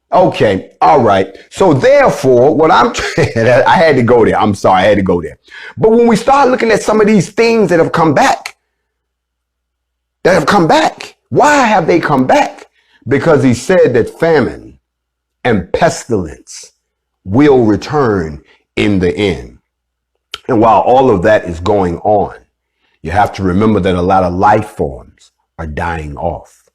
Okay, all right. So therefore, what I'm I had to go there. I'm sorry, I had to go there. But when we start looking at some of these things that have come back, why have they come back? Because he said that famine and pestilence will return in the end. And while all of that is going on, you have to remember that a lot of life forms are dying off.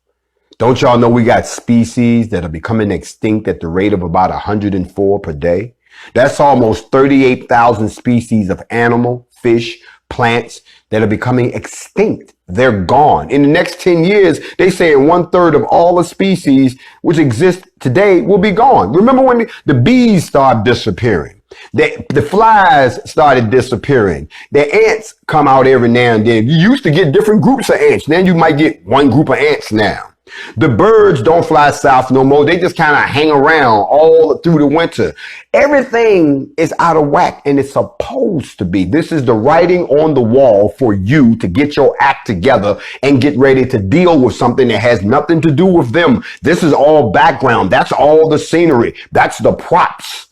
Don't y'all know we got species that are becoming extinct at the rate of about 104 per day? That's almost 38,000 species of animal, fish, plants that are becoming extinct. They're gone. In the next 10 years, they say 1/3 of all the species which exist today will be gone. Remember when the bees started disappearing? The flies started disappearing. The ants come out every now and then. You used to get different groups of ants. Then you might get one group of ants now. The birds don't fly south no more. They just kind of hang around all through the winter. Everything is out of whack, and it's supposed to be. This is the writing on the wall for you to get your act together and get ready to deal with something that has nothing to do with them. This is all background. That's all the scenery. That's the props.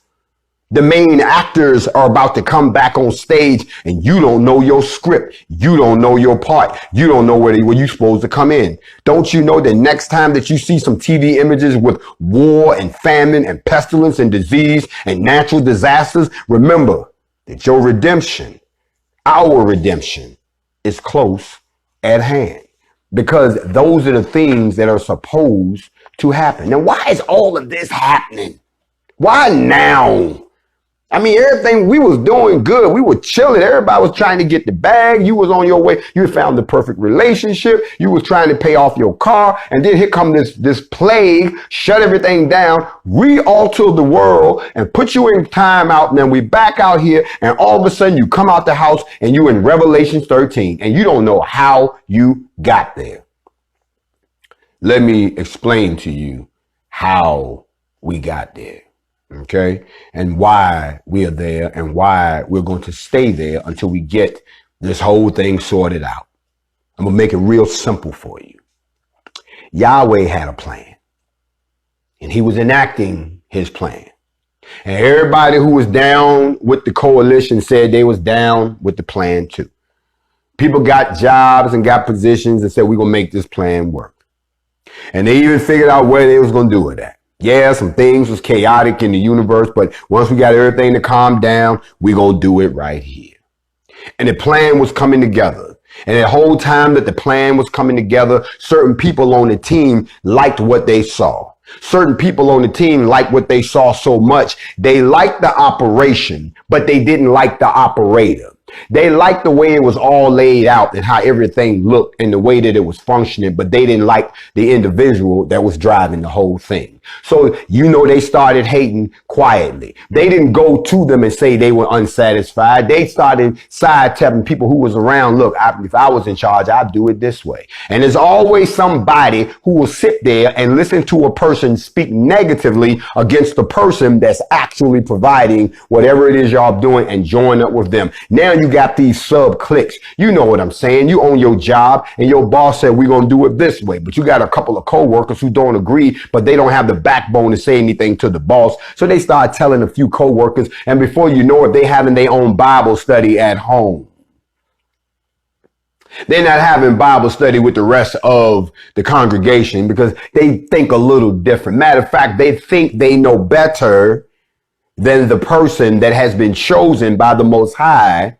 The main actors are about to come back on stage, and you don't know your script. You don't know your part. You don't know where you're supposed to come in. Don't you know that next time that you see some TV images with war and famine and pestilence and disease and natural disasters, remember that your redemption, our redemption, is close at hand, because those are the things that are supposed to happen. Now, why is all of this happening? Why now? I mean, everything, we was doing good. We were chilling. Everybody was trying to get the bag. You was on your way. You found the perfect relationship. You was trying to pay off your car. And then here come this plague, shut everything down, re-alter the world, and put you in time out. And then we back out here, and all of a sudden you come out the house and you in Revelation 13, and you don't know how you got there. Let me explain to you how we got there. Okay, and why we are there and why we're going to stay there until we get this whole thing sorted out. I'm going to make it real simple for you. Yahweh had a plan, and he was enacting his plan. And everybody who was down with the coalition said they was down with the plan too. People got jobs and got positions and said, we're going to make this plan work. And they even figured out where they was going to do it at. Yeah, some things was chaotic in the universe, but once we got everything to calm down, we gonna do it right here. And the plan was coming together. And the whole time that the plan was coming together, certain people on the team liked what they saw. Certain people on the team liked what they saw so much. They liked the operation, but they didn't like the operator. They liked the way it was all laid out and how everything looked and the way that it was functioning, but they didn't like the individual that was driving the whole thing. So, you know, they started hating quietly. They didn't go to them and say they were unsatisfied. They started side-tapping people who was around. Look, if I was in charge, I'd do it this way. And there's always somebody who will sit there and listen to a person speak negatively against the person that's actually providing whatever it is y'all doing and join up with them. Now you got these sub cliques. You know what I'm saying? You own your job and your boss said, we're going to do it this way. But you got a couple of coworkers who don't agree, but they don't have the backbone to say anything to the boss. So they start telling a few coworkers, and before you know it, they having their own Bible study at home. They're not having Bible study with the rest of the congregation because they think a little different. Matter of fact, they think they know better than the person that has been chosen by the Most High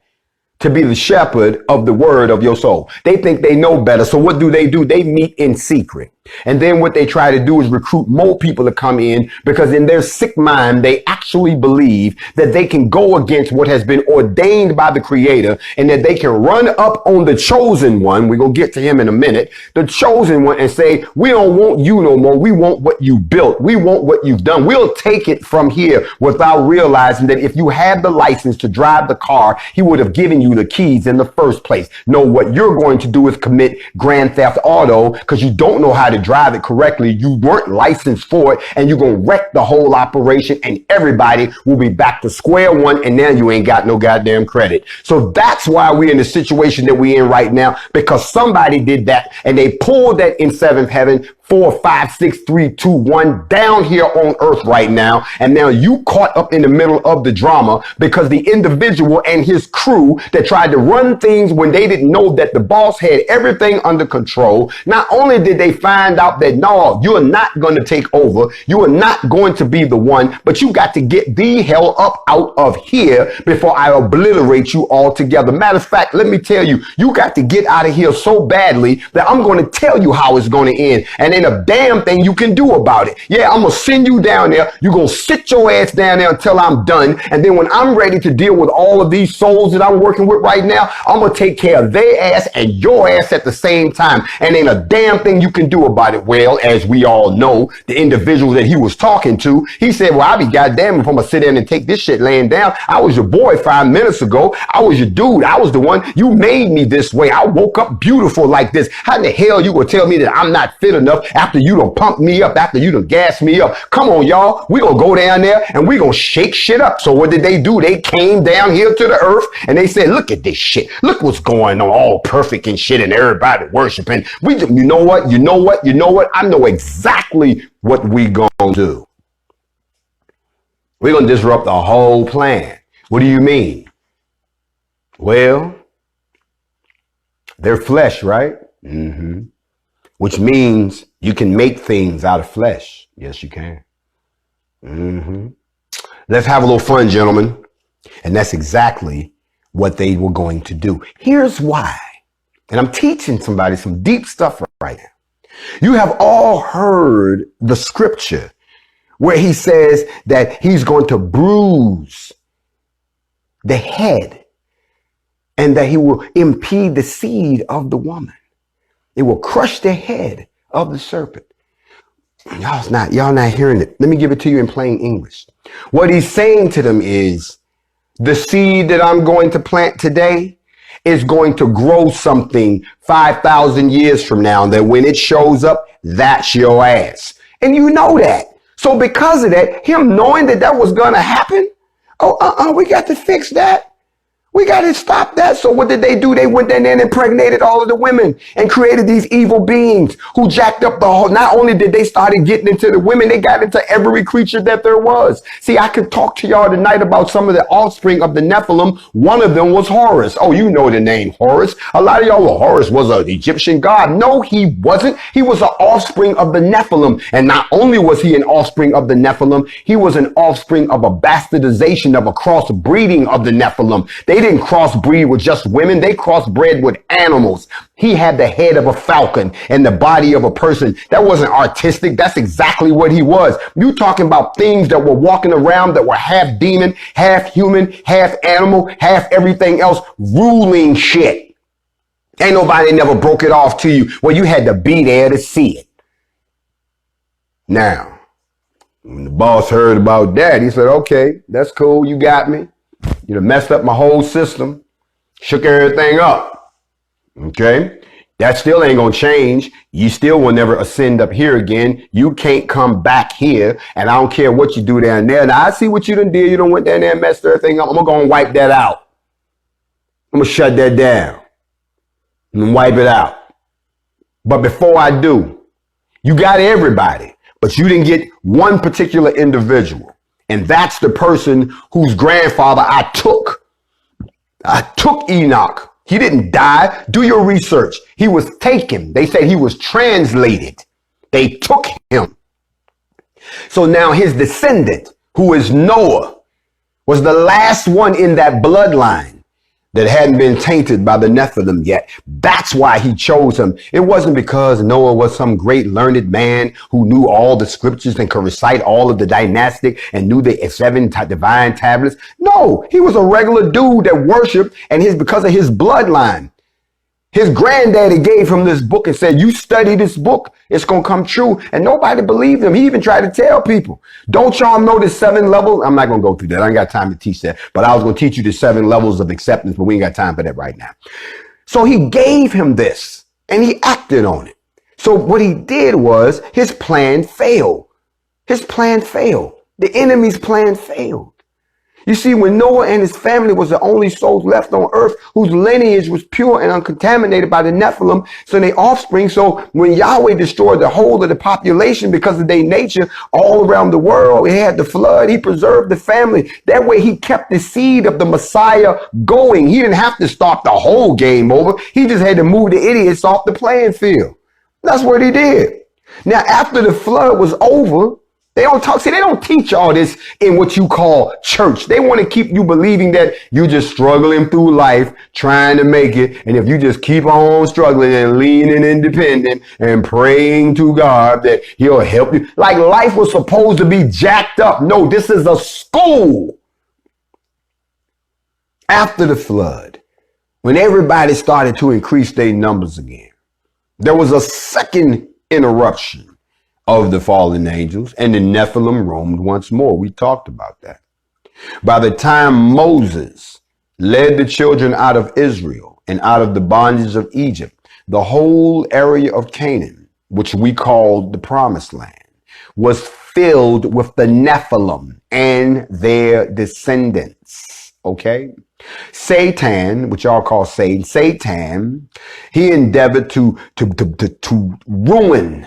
to be the shepherd of the word of your soul. They think they know better. So what do? They meet in secret. And then what they try to do is recruit more people to come in, because in their sick mind, they actually believe that they can go against what has been ordained by the Creator, and that they can run up on the chosen one. We're going to get to him in a minute. The chosen one, and say, we don't want you no more. We want what you built. We want what you've done. We'll take it from here, without realizing that if you had the license to drive the car, he would have given you the keys in the first place. No, what you're going to do is commit grand theft auto because you don't know how to drive it correctly. You weren't licensed for it, and you're going to wreck the whole operation, and everybody will be back to square one, and now you ain't got no goddamn credit. So that's why we're in the situation that we're in right now, because somebody did that, and they pulled that in seventh heaven, 4, 5, 6, 3, 2, 1 down here on earth right now. And now you caught up in the middle of the drama because the individual and his crew that tried to run things when they didn't know that the boss had everything under control. Not only did they find out that, no, you're not going to take over, you are not going to be the one, but you got to get the hell up out of here before I obliterate you altogether. Matter of fact, let me tell you, you got to get out of here so badly that I'm going to tell you how it's going to end. And ain't a damn thing you can do about it. Yeah, I'm going to send you down there. You're going to sit your ass down there until I'm done. And then when I'm ready to deal with all of these souls that I'm working with right now, I'm going to take care of their ass and your ass at the same time. And ain't a damn thing you can do about it. Well, as we all know, the individual that he was talking to, he said, well, I'll be goddamn if I'm going to sit down and take this shit laying down. I was your boy 5 minutes ago. I was your dude. I was the one. You made me this way. I woke up beautiful like this. How in the hell you gonna tell me that I'm not fit enough after you done pump me up, after you done gas me up? Come on, y'all. We gonna go down there and we gonna shake shit up. So what did they do? They came down here to the earth and they said, look at this shit. Look what's going on. All perfect and shit, and everybody worshiping. You know what? I know exactly what we gonna do. We're gonna disrupt the whole plan. What do you mean? Well, they're flesh, right? Mm-hmm. Which means you can make things out of flesh. Yes, you can. Mm-hmm. Let's have a little fun, gentlemen. And that's exactly what they were going to do. Here's why. And I'm teaching somebody some deep stuff right now. You have all heard the scripture where he says that he's going to bruise the head and that he will impede the seed of the woman. It will crush the head of the serpent. Y'all not hearing it. Let me give it to you in plain English. What he's saying to them is, the seed that I'm going to plant today is going to grow something 5,000 years from now, that when it shows up, that's your ass. And you know that. So because of that, him knowing that that was going to happen, we got to fix that. We got to stop that. So what did they do? They went in and impregnated all of the women and created these evil beings who jacked up the whole. Not only did they started getting into the women, they got into every creature that there was. See, I could talk to y'all tonight about some of the offspring of the Nephilim. One of them was Horus. Oh, you know the name Horus. A lot of y'all, well, Horus was an Egyptian god. No, he wasn't. He was an offspring of the Nephilim. And not only was he an offspring of the Nephilim, he was an offspring of a bastardization, of a crossbreeding of the Nephilim. They didn't crossbreed with just women. They crossbred with animals. He had the head of a falcon and the body of a person. That wasn't artistic. That's exactly what he was. You talking about things that were walking around that were half demon, half human, half animal, half everything else, ruling shit. Ain't nobody never broke it off to you. Well, you had to be there to see it. Now, When the boss heard about that, he said, okay, that's cool. You got me. You done messed up my whole system. Shook everything up. Okay. That still ain't going to change. You still will never ascend up here again. You can't come back here. And I don't care what you do down there. Now I see what you done did. You done went down there and messed everything up. I'm going to go and wipe that out. I'm going to shut that down and wipe it out. But before I do, you got everybody, but you didn't get one particular individual. And that's the person whose grandfather I took. I took Enoch. He didn't die. Do your research. He was taken. They said he was translated. They took him. So now his descendant, who is Noah, was the last one in that bloodline that hadn't been tainted by the Nephilim yet. That's why he chose him. It wasn't because Noah was some great learned man who knew all the scriptures and could recite all of the dynastic and knew the seven divine tablets. No, he was a regular dude that worshiped, and because of his bloodline. His granddaddy gave him this book and said, you study this book, it's going to come true. And nobody believed him. He even tried to tell people, don't y'all know the 7 levels? I'm not going to go through that. I ain't got time to teach that. But I was going to teach you the 7 levels of acceptance, but we ain't got time for that right now. So he gave him this and he acted on it. So what he did was his plan failed. His plan failed. The enemy's plan failed. You see, when Noah and his family was the only souls left on earth whose lineage was pure and uncontaminated by the Nephilim, so their offspring. So when Yahweh destroyed the whole of the population because of their nature all around the world, he had the flood, he preserved the family. That way he kept the seed of the Messiah going. He didn't have to start the whole game over. He just had to move the idiots off the playing field. That's what he did. Now, after the flood was over, they don't teach all this in what you call church. They want to keep you believing that you're just struggling through life, trying to make it. And if you just keep on struggling and leaning independent and praying to God that he'll help you. Like life was supposed to be jacked up. No, this is a school. After the flood, when everybody started to increase their numbers again, there was a second interruption of the fallen angels, and the Nephilim roamed once more. We talked about that. By the time Moses led the children out of Israel and out of the bondage of Egypt, the whole area of Canaan, which we called the Promised Land, was filled with the Nephilim and their descendants. Okay? Satan, which y'all call Satan, he endeavored to ruin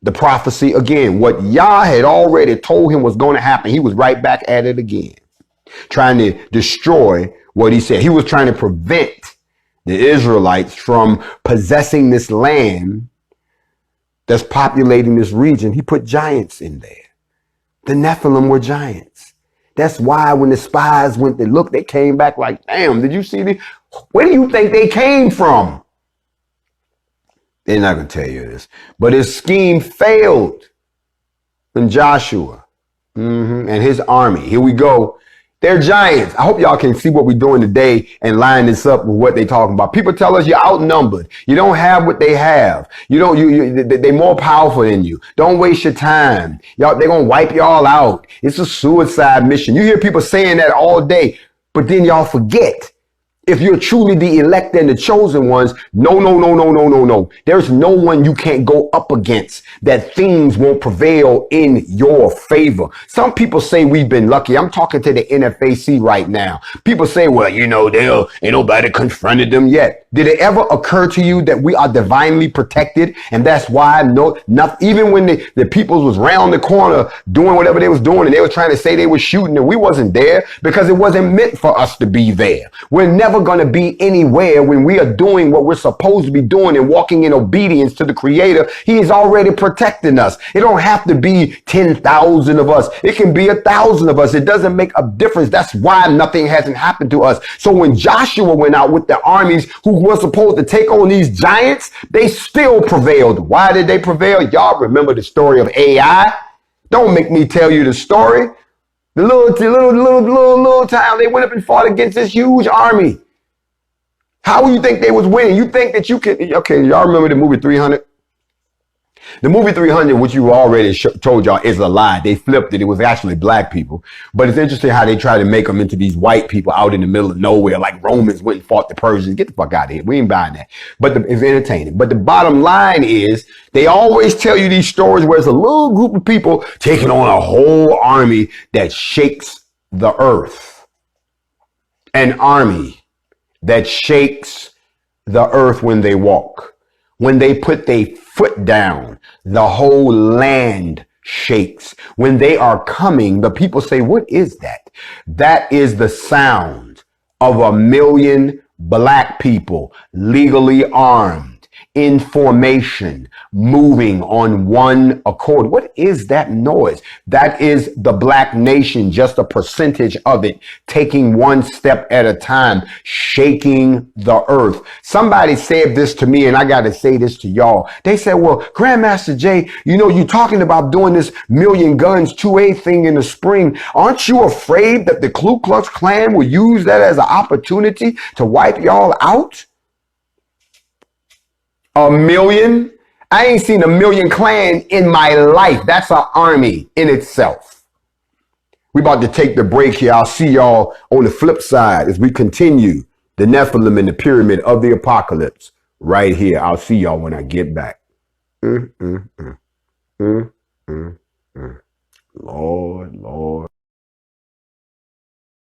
the prophecy again. What Yah had already told him was going to happen, he was right back at it again, trying to destroy what he said. He was trying to prevent the Israelites from possessing this land that's populating this region. He put giants in there. The Nephilim were giants. That's why when the spies went to look, they came back like, damn, did you see this? Where do you think they came from? They're not going to tell you this, but his scheme failed when Joshua and his army. Here we go. They're giants. I hope y'all can see what we're doing today and line this up with what they're talking about. People tell us you're outnumbered. You don't have what they have. They're more powerful than you. Don't waste your time. Y'all, they're going to wipe y'all out. It's a suicide mission. You hear people saying that all day, but then y'all forget. If you're truly the elect and the chosen ones, no. There's no one you can't go up against that things won't prevail in your favor. Some people say we've been lucky. I'm talking to the Nfac right now. People say, well, ain't nobody confronted them yet. Did it ever occur to you that we are divinely protected? And that's why even when the people was round the corner doing whatever they was doing and they were trying to say they were shooting and we wasn't there because it wasn't meant for us to be there. We're never going to be anywhere when we are doing what we're supposed to be doing and walking in obedience to the Creator. He is already protecting us. It don't have to be 10,000 of us. It can be 1,000 of us. It doesn't make a difference. That's why nothing hasn't happened to us. So when Joshua went out with the armies who were supposed to take on these giants, they still prevailed. Why did they prevail? Y'all remember the story of AI? Don't make me tell you the story. The little town, they went up and fought against this huge army. How do you think they was winning? You think that you could, okay, y'all remember the movie 300? The movie 300, which you already told y'all is a lie. They flipped it. It was actually black people. But it's interesting how they try to make them into these white people out in the middle of nowhere, like Romans went and fought the Persians. Get the fuck out of here. We ain't buying that. But it's entertaining. But the bottom line is they always tell you these stories where it's a little group of people taking on a whole army that shakes the earth. An army that shakes the earth when they walk. When they put their foot down, the whole land shakes. When they are coming, the people say, what is that? That is the sound of 1 million black people legally armed, in formation, moving on one accord. What is that noise? That is the black nation, just a percentage of it, taking one step at a time, shaking the earth. Somebody said this to me, and I got to say this to y'all. They said, well, Grandmaster Jay, you know, you're talking about doing this Million Guns 2A thing in the spring. Aren't you afraid that the Ku Klux Klan will use that as an opportunity to wipe y'all out? 1 million? I ain't seen 1 million Klan in my life. That's an army in itself. We about to take the break here. I'll see y'all on the flip side as we continue the Nephilim and the pyramid of the apocalypse right here. I'll see y'all when I get back. Lord, Lord.